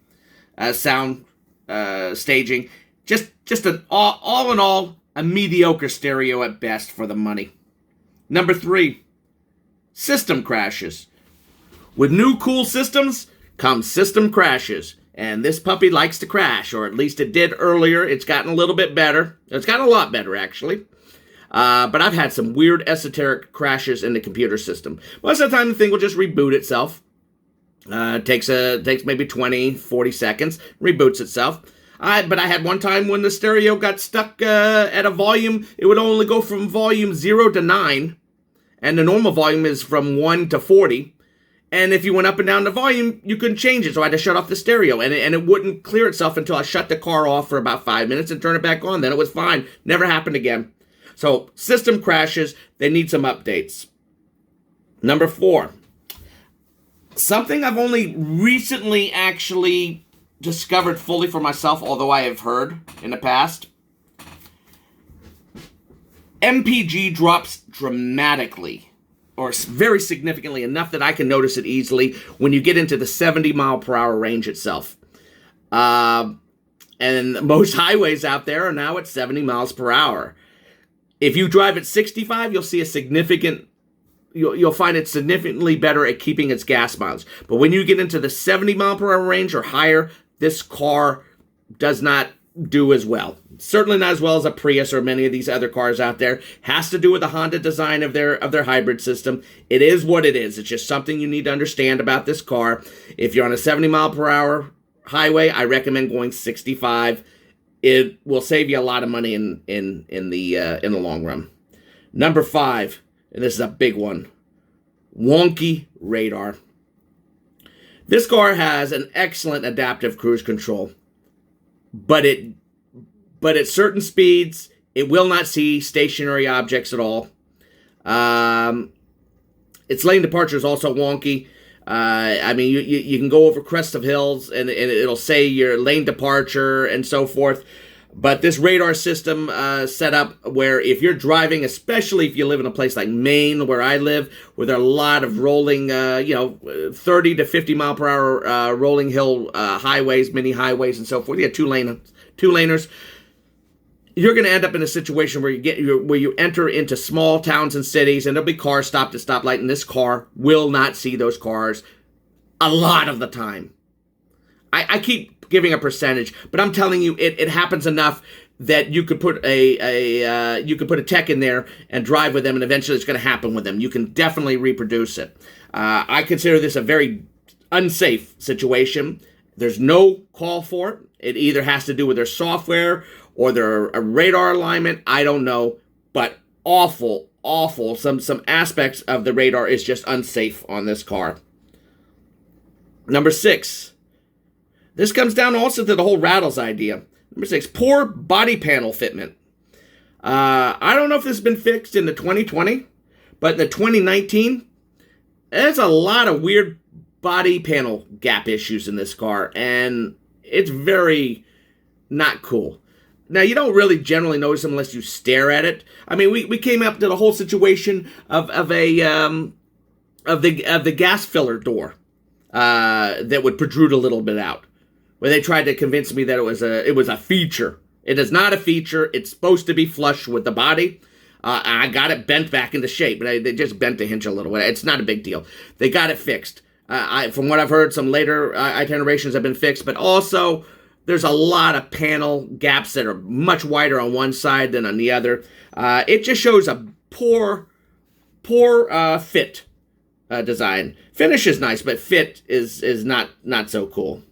sound staging. Just an all in all, a mediocre stereo at best for the money. Number three, system crashes. With new cool systems come system crashes. And this puppy likes to crash, or at least it did earlier. It's gotten a little bit better. It's gotten a lot better, actually. But I've had some weird esoteric crashes in the computer system. Most of the time, the thing will just reboot itself. Takes maybe 20, 40 seconds, reboots itself. But I had one time when the stereo got stuck at a volume. It would only go from volume 0 to 9, and the normal volume is from 1 to 40. And if you went up and down the volume, you couldn't change it, so I had to shut off the stereo. And it wouldn't clear itself until I shut the car off for about 5 minutes and turn it back on. Then it was fine. Never happened again. So, system crashes, they need some updates. Number four, something I've only recently actually discovered fully for myself, although I have heard in the past. MPG drops dramatically, or very significantly, enough that I can notice it easily when you get into the 70 mile per hour range itself. And most highways out there are now at 70 miles per hour. If you drive at 65, you'll see you'll find it significantly better at keeping its gas mileage. But when you get into the 70 mile per hour range or higher, this car does not do as well. Certainly not as well as a Prius or many of these other cars out there. Has to do with the Honda design of their hybrid system. It is what it is. It's just something you need to understand about this car. If you're on a 70 mile per hour highway, I recommend going 65. It will save you a lot of money in the long run. Number five, and this is a big one, wonky radar. This car has an excellent adaptive cruise control. But at certain speeds, it will not see stationary objects at all. Its lane departure is also wonky. You can go over crests of hills and it'll say your lane departure and so forth. But this radar system set up where if you're driving, especially if you live in a place like Maine, where I live, where there are a lot of rolling, 30 to 50 mile per hour rolling hill highways, mini highways, and so forth. You have two laners. You're going to end up in a situation where you enter into small towns and cities, and there'll be cars stopped at stoplight, and this car will not see those cars a lot of the time. I keep giving a percentage, but I'm telling you, it happens enough that you could put a tech in there and drive with them, and eventually it's going to happen with them. You can definitely reproduce it. I consider this a very unsafe situation. There's no call for it. It either has to do with their software or their radar alignment. I don't know, but awful, awful. Some aspects of the radar is just unsafe on this car. Number 6. This comes down also to the whole rattles idea. Number 6, poor body panel fitment. I don't know if this has been fixed in the 2020, but in the 2019, there's a lot of weird body panel gap issues in this car, and it's very not cool. Now, you don't really generally notice them unless you stare at it. I mean, we came up to the whole situation of the gas filler door that would protrude a little bit out, where they tried to convince me that it was a feature. It is not a feature. It's supposed to be flush with the body. I got it bent back into shape, but they just bent the hinge a little bit. It's not a big deal. They got it fixed. From what I've heard, some later itinerations have been fixed, but also there's a lot of panel gaps that are much wider on one side than on the other. It just shows a poor fit design. Finish is nice, but fit is not so cool.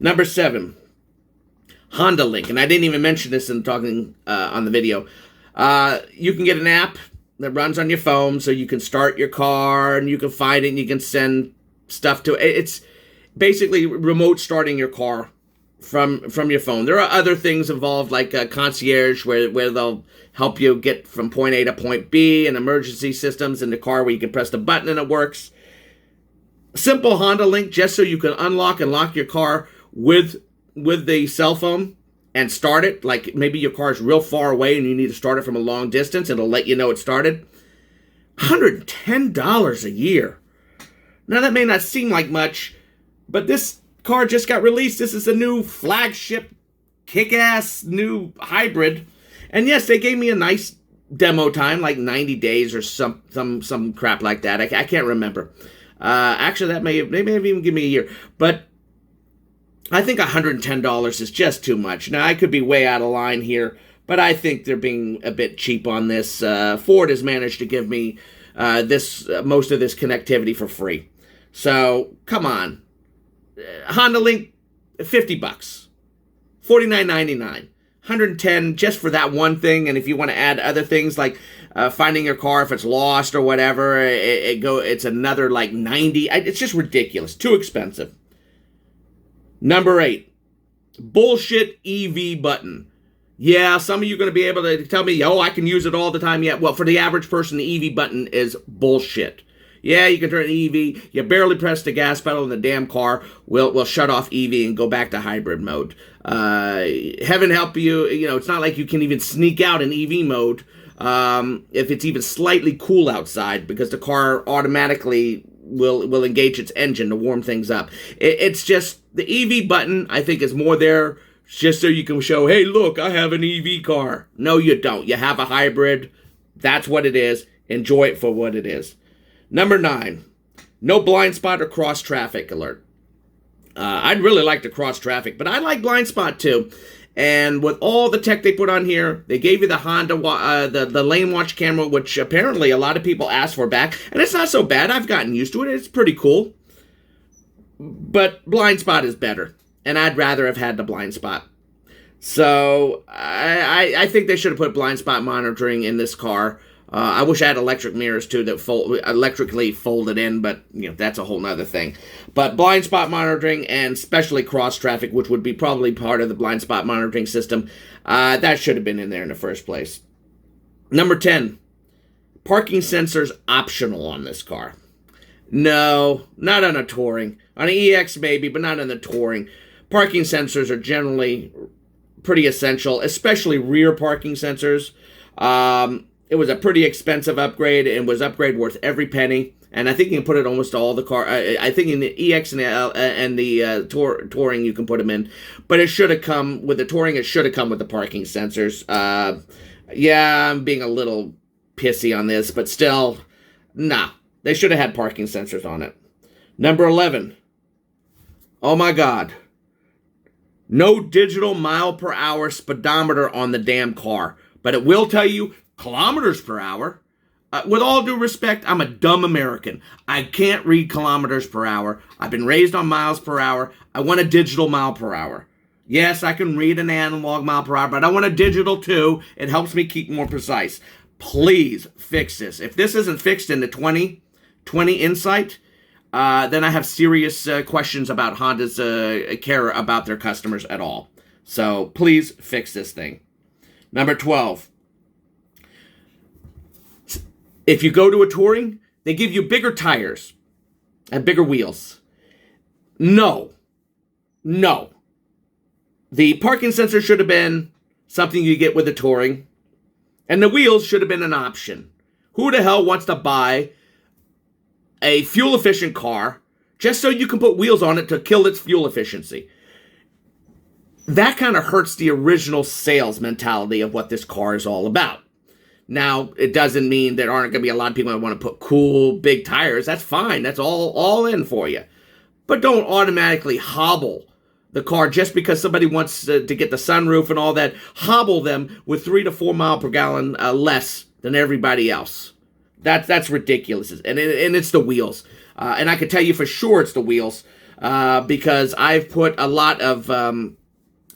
Number 7, Honda Link, and I didn't even mention this in talking on the video. You can get an app that runs on your phone, so you can start your car, and you can find it, and you can send stuff to it. It's basically remote starting your car from your phone. There are other things involved, like concierge, where they'll help you get from point A to point B, and emergency systems in the car where you can press the button and it works. Simple Honda Link, just so you can unlock and lock your car with the cell phone and start it. Like maybe your car is real far away and you need to start it from a long distance. It'll let you know it started. $110 a year. Now that may not seem like much, but this car just got released. This is a new flagship, kick-ass new hybrid. And yes, they gave me a nice demo time, like 90 days or some crap like that. I can't remember. Actually, they may have even given me a year. But I think $110 is just too much. Now, I could be way out of line here, but I think they're being a bit cheap on this. Ford has managed to give me most of this connectivity for free. So, come on. Honda Link, $50. $49.99. $110 just for that one thing, and if you want to add other things like finding your car if it's lost or whatever, it's another like $90. It's just ridiculous. Too expensive. Number 8, bullshit EV button. Yeah, some of you are going to be able to tell me, I can use it all the time. Yeah, well, for the average person, the EV button is bullshit. Yeah, you can turn EV. You barely press the gas pedal and the damn car will shut off EV and go back to hybrid mode. Heaven help you, it's not like you can even sneak out in EV mode if it's even slightly cool outside, because the car automatically will engage its engine to warm things up. It's just, the EV button, I think, is more there just so you can show, hey, look, I have an EV car. No, you don't. You have a hybrid. That's what it is. Enjoy it for what it is. Number 9, no blind spot or cross traffic alert. I'd really like to cross traffic, but I like blind spot too. And with all the tech they put on here, they gave you the Honda, the lane watch camera, which apparently a lot of people asked for back. And it's not so bad. I've gotten used to it. It's pretty cool. But blind spot is better. And I'd rather have had the blind spot. So I think they should have put blind spot monitoring in this car. I wish I had electric mirrors too that electrically folded in, but that's a whole nother thing. But blind spot monitoring, and especially cross traffic, which would be probably part of the blind spot monitoring system, that should have been in there in the first place. Number 10, parking sensors optional on this car. No, not on a Touring. On an EX maybe, but not on the Touring. Parking sensors are generally pretty essential, especially rear parking sensors. It was a pretty expensive upgrade, and was upgrade worth every penny. And I think you can put it almost to all the car. I think in the EX and the Touring you can put them in, but it should have come with the Touring. It should have come with the parking sensors. Yeah, I'm being a little pissy on this, but still, nah, they should have had parking sensors on it. Number 11. Oh my God. No digital mile per hour speedometer on the damn car, but it will tell you kilometers per hour. With all due respect, I'm a dumb American. I can't read kilometers per hour. I've been raised on miles per hour. I want a digital mile per hour. Yes, I can read an analog mile per hour, but I want a digital too. It helps me keep more precise. Please fix this. If this isn't fixed in the 2020 Insight, then I have serious questions about Honda's care about their customers at all. So please fix this thing. Number 12. If you go to a touring, they give you bigger tires and bigger wheels. No. The parking sensor should have been something you get with a touring, and the wheels should have been an option. Who the hell wants to buy a fuel-efficient car just so you can put wheels on it to kill its fuel efficiency? That kind of hurts the original sales mentality of what this car is all about. Now, it doesn't mean there aren't going to be a lot of people that want to put cool, big tires. That's fine. That's all in for you. But don't automatically hobble the car just because somebody wants to get the sunroof and all that. Hobble them with 3 to 4 mile per gallon less than everybody else. That's ridiculous. And it's the wheels. And I can tell you for sure it's the wheels because I've put a lot of...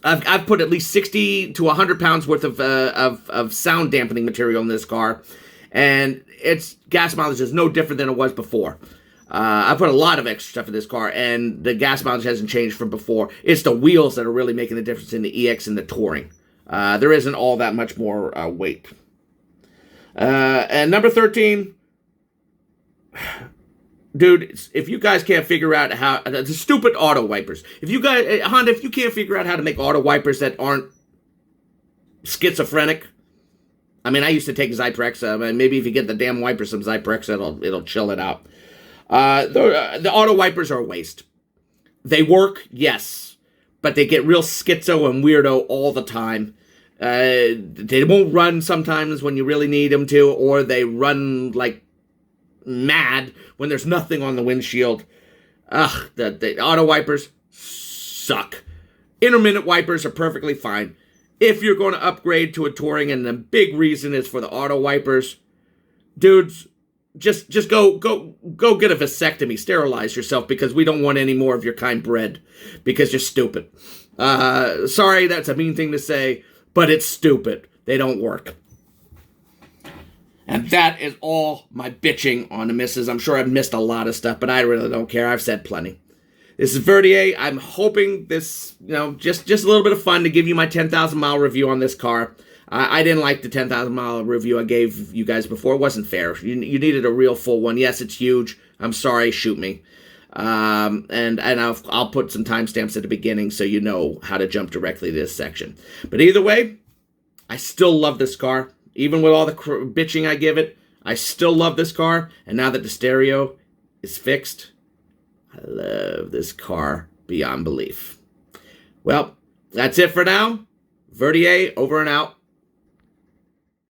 I've put at least 60 to 100 pounds worth of sound dampening material in this car, and its gas mileage is no different than it was before. I put a lot of extra stuff in this car, and the gas mileage hasn't changed from before. It's the wheels that are really making the difference in the EX and the Touring. There isn't all that much more weight. And number 13... Dude, if you guys can't figure out how... The stupid auto wipers. If you guys... Honda, if you can't figure out how to make auto wipers that aren't schizophrenic... I mean, I used to take Zyprexa. Maybe if you get the damn wipers some Zyprexa, it'll chill it out. The auto wipers are a waste. They work, yes. But they get real schizo and weirdo all the time. They won't run sometimes when you really need them to. Or they run like... mad when there's nothing on the windshield. The auto wipers suck. Intermittent wipers are perfectly fine. If you're going to upgrade to a Touring, and the big reason is for the auto wipers, dudes, just go get a vasectomy, sterilize yourself, because we don't want any more of your kind bred, because you're stupid. Sorry, that's a mean thing to say, but it's stupid. They don't work. And that is all my bitching on the misses. I'm sure I've missed a lot of stuff, but I really don't care. I've said plenty. This is Verdier. I'm hoping this, just a little bit of fun to give you my 10,000 mile review on this car. I didn't like the 10,000 mile review I gave you guys before. It wasn't fair. You needed a real full one. Yes, it's huge. I'm sorry. Shoot me. And I'll put some timestamps at the beginning so you know how to jump directly to this section. But either way, I still love this car. Even with all the bitching I give it, I still love this car. And now that the stereo is fixed, I love this car beyond belief. Well, that's it for now. Verdier, over and out.